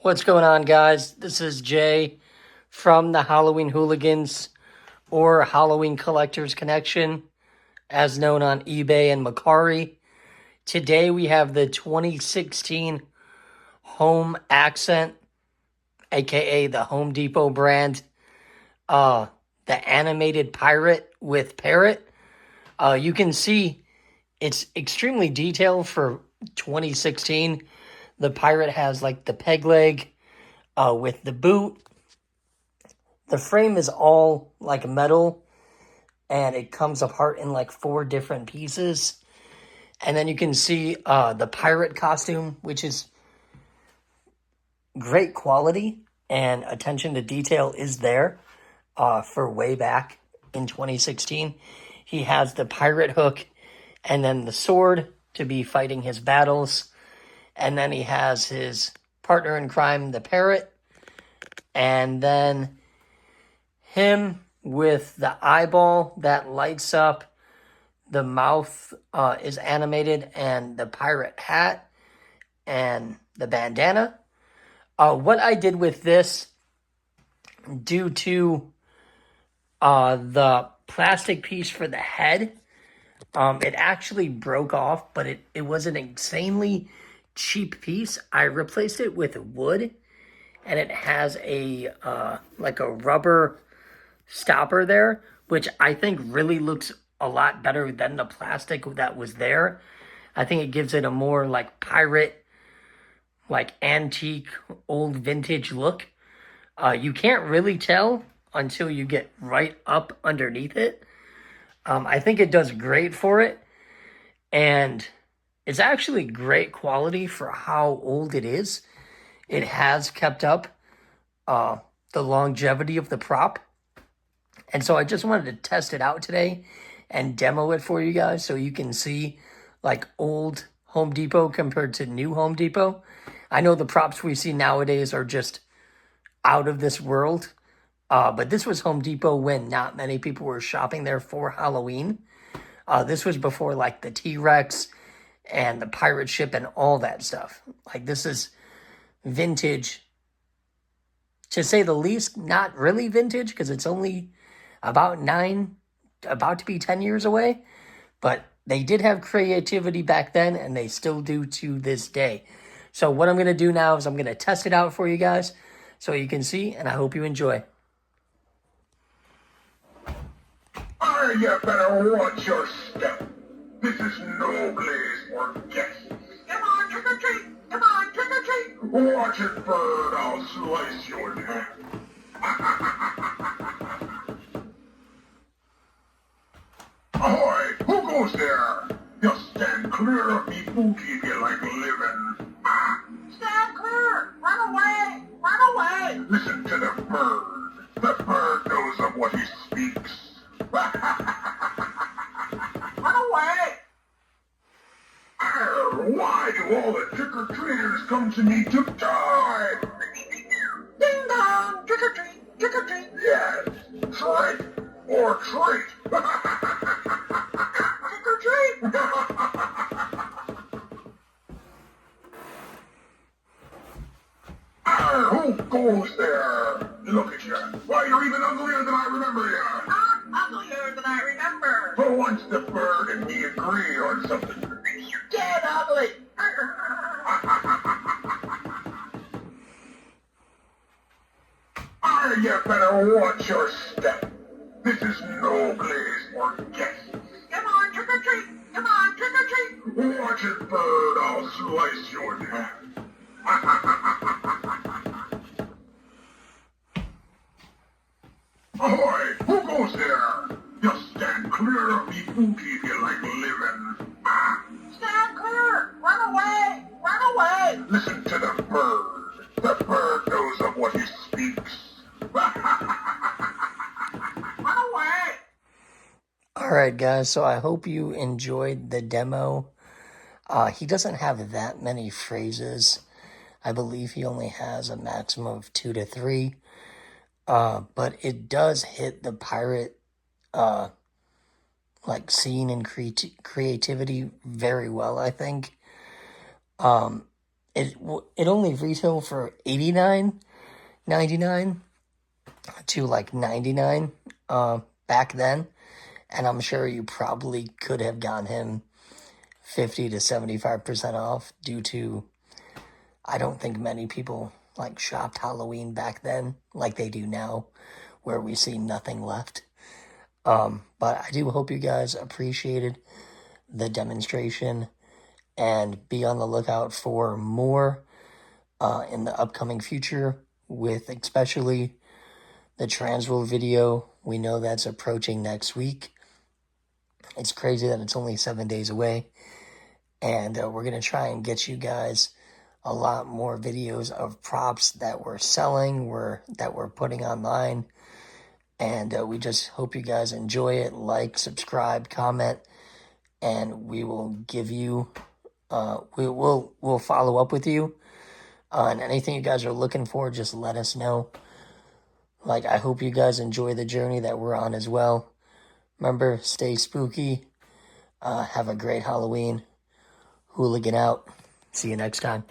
What's going on, guys? This is Jay from the Halloween Hooligans or Halloween Collectors Connection, as known on eBay and Mercari. Today we have the 2016 Home Accent, aka the Home Depot brand, the animated pirate with Parrot. You can see it's extremely detailed for 2016. The pirate has like the peg leg with the boot. The frame is all like metal and it comes apart in like 4 different pieces. And then you can see the pirate costume, which is great quality and attention to detail is there for way back in 2016. He has the pirate hook and then the sword to be fighting his battles. And then he has his partner in crime, the parrot. And then him with the eyeball that lights up. The mouth is animated, and the pirate hat and the bandana. What I did with this, due to the plastic piece for the head, it actually broke off, but it was an insanely cheap piece. I replaced it with wood, and it has a like a rubber stopper there, which I think really looks a lot better than the plastic that was there. I think it gives it a more like pirate, like antique, old vintage look. You can't really tell until you get right up underneath it. I think it does great for it, and it's actually great quality for how old it is. It has kept up the longevity of the prop. And so I just wanted to test it out today and demo it for you guys so you can see like old Home Depot compared to new Home Depot. I know the props we see nowadays are just out of this world. But this was Home Depot when not many people were shopping there for Halloween. This was before like the T-Rex and the pirate ship and all that stuff. Like this is vintage, to say the least. Not really vintage because it's only about to be 10 years away. But they did have creativity back then, and they still do to this day. So what I'm going to do now is I'm going to test it out for you guys so you can see, and I hope you enjoy. You better watch your step. This is no place for guests. Come on, trick or treat. Come on, trick or treat. Watch it burn. I'll slice your neck. Ahoy! Who goes there? Just stand clear of me, spooky, if you like living. Stand clear! Run away! Run away! Listen to the bird. The bird knows of what he speaks. Run away! Why do all the trick-or-treaters come to me to die? Ding dong! Trick-or-treat! Trick-or-treat! Yes! Trick or treat! Trick-or-treat! Who goes there? Look at you. Why, you're even uglier than I remember you. Not uglier than I remember. For once the bird and me agree on something. Get ugly. You better watch your step. This is no place for guests. Come on, trick or treat. Come on, trick or treat. Watch it burn. I'll slice your neck. Ahoy! Who goes there? Just stand clear of me, spooky, if you like living. Stand clear! Run away! Run away! Listen to the bird. The bird knows of what he speaks. Run away! Alright guys, so I hope you enjoyed the demo. He doesn't have that many phrases. I believe he only has a maximum of 2 to 3. But it does hit the pirate, like scene and creativity very well, I think. it only retailed for $89.99 to like $99 back then, and I'm sure you probably could have gotten him 50 to 75% off due to, I don't think many people like shopped Halloween back then like they do now, where we see nothing left. But I do hope you guys appreciated the demonstration, and be on the lookout for more in the upcoming future, with especially the Transworld video. We know that's approaching next week. It's crazy that it's only 7 days away, and we're going to try and get you guys a lot more videos of props that we're selling, that we're putting online, and we just hope you guys enjoy it. Like, subscribe, comment, and we will give you we'll follow up with you on anything you guys are looking for. Just let us know. Like, I hope you guys enjoy the journey that we're on as well. Remember, stay spooky. Have a great Halloween. Hooligan out. See you next time.